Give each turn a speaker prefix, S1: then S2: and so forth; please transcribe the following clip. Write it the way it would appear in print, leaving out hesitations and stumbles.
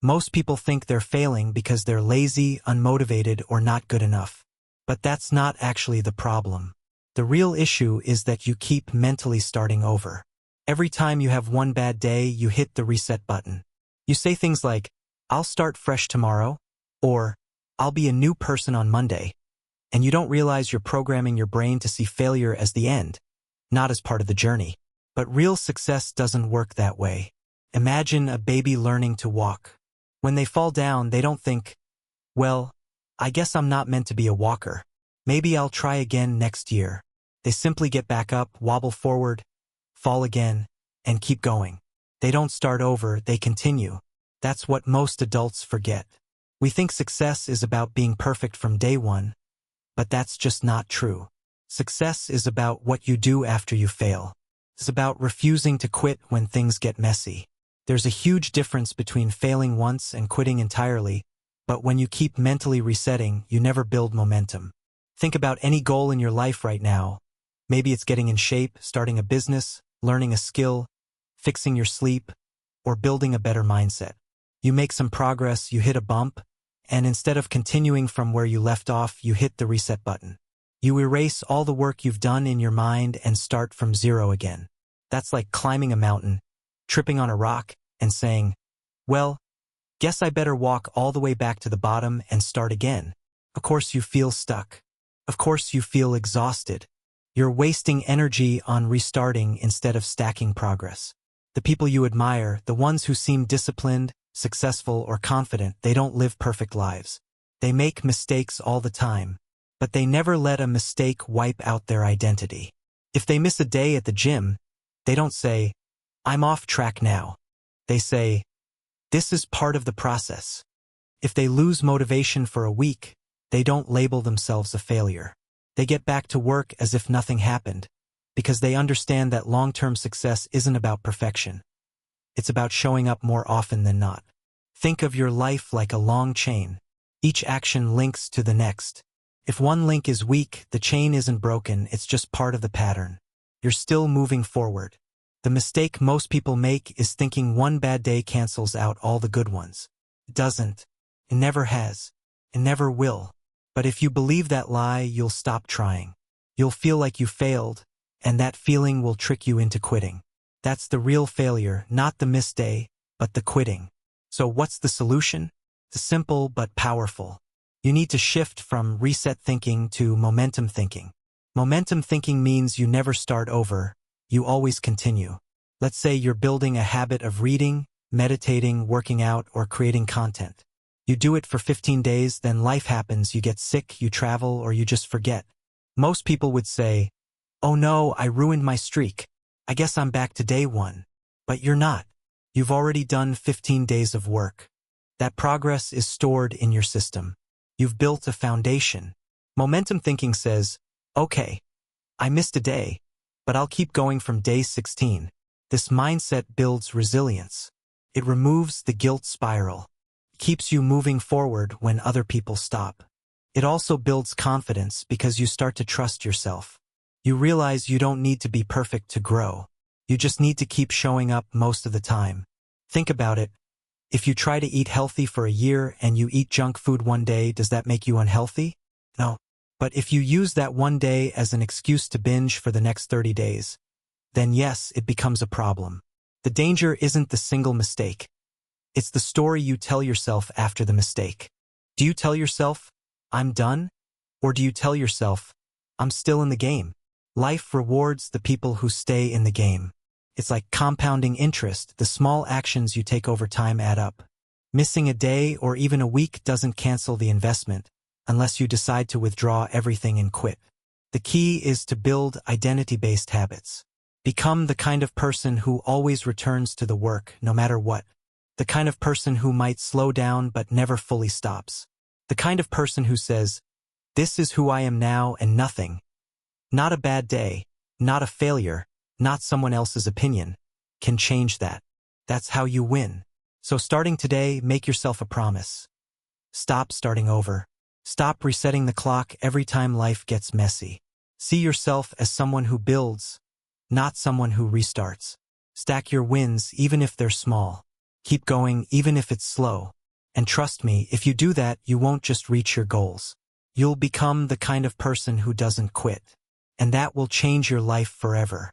S1: Most people think they're failing because they're lazy, unmotivated, or not good enough. But that's not actually the problem. The real issue is that you keep mentally starting over. Every time you have one bad day, you hit the reset button. You say things like, "I'll start fresh tomorrow," or "I'll be a new person on Monday." And you don't realize you're programming your brain to see failure as the end, not as part of the journey. But real success doesn't work that way. Imagine a baby learning to walk. When they fall down, they don't think, "Well, I guess I'm not meant to be a walker. Maybe I'll try again next year." They simply get back up, wobble forward, fall again, and keep going. They don't start over, they continue. That's what most adults forget. We think success is about being perfect from day one, but that's just not true. Success is about what you do after you fail. It's about refusing to quit when things get messy. There's a huge difference between failing once and quitting entirely, but when you keep mentally resetting, you never build momentum. Think about any goal in your life right now. Maybe it's getting in shape, starting a business, learning a skill, fixing your sleep, or building a better mindset. You make some progress, you hit a bump, and instead of continuing from where you left off, you hit the reset button. You erase all the work you've done in your mind and start from zero again. That's like climbing a mountain, tripping on a rock, and saying, "Well, guess I better walk all the way back to the bottom and start again." Of course you feel stuck. Of course you feel exhausted. You're wasting energy on restarting instead of stacking progress. The people you admire, the ones who seem disciplined, successful, or confident, they don't live perfect lives. They make mistakes all the time, but they never let a mistake wipe out their identity. If they miss a day at the gym, they don't say, "I'm off track now." They say, "This is part of the process." If they lose motivation for a week, they don't label themselves a failure. They get back to work as if nothing happened, because they understand that long-term success isn't about perfection. It's about showing up more often than not. Think of your life like a long chain. Each action links to the next. If one link is weak, the chain isn't broken, it's just part of the pattern. You're still moving forward. The mistake most people make is thinking one bad day cancels out all the good ones. It doesn't. It never has. It never will. But if you believe that lie, you'll stop trying. You'll feel like you failed, and that feeling will trick you into quitting. That's the real failure, not the missed day, but the quitting. So what's the solution? It's simple but powerful. You need to shift from reset thinking to momentum thinking. Momentum thinking means you never start over, you always continue. Let's say you're building a habit of reading, meditating, working out, or creating content. You do it for 15 days, then life happens, you get sick, you travel, or you just forget. Most people would say, "Oh no, I ruined my streak. I guess I'm back to day one." But you're not. You've already done 15 days of work. That progress is stored in your system. You've built a foundation. Momentum thinking says, "Okay, I missed a day, but I'll keep going from day 16. This mindset builds resilience. It removes the guilt spiral. Keeps you moving forward when other people stop. It also builds confidence because you start to trust yourself. You realize you don't need to be perfect to grow. You just need to keep showing up most of the time. Think about it. If you try to eat healthy for a year and you eat junk food one day, does that make you unhealthy? No. But if you use that one day as an excuse to binge for the next 30 days, then yes, it becomes a problem. The danger isn't the single mistake. It's the story you tell yourself after the mistake. Do you tell yourself, "I'm done"? Or do you tell yourself, "I'm still in the game"? Life rewards the people who stay in the game. It's like compounding interest. The small actions you take over time add up. Missing a day or even a week doesn't cancel the investment unless you decide to withdraw everything and quit. The key is to build identity-based habits. Become the kind of person who always returns to the work, no matter what. The kind of person who might slow down but never fully stops. The kind of person who says, "This is who I am now and nothing. Not a bad day, not a failure, not someone else's opinion, can change that." That's how you win. So starting today, make yourself a promise. Stop starting over. Stop resetting the clock every time life gets messy. See yourself as someone who builds, not someone who restarts. Stack your wins even if they're small. Keep going even if it's slow. And trust me, if you do that, you won't just reach your goals. You'll become the kind of person who doesn't quit. And that will change your life forever.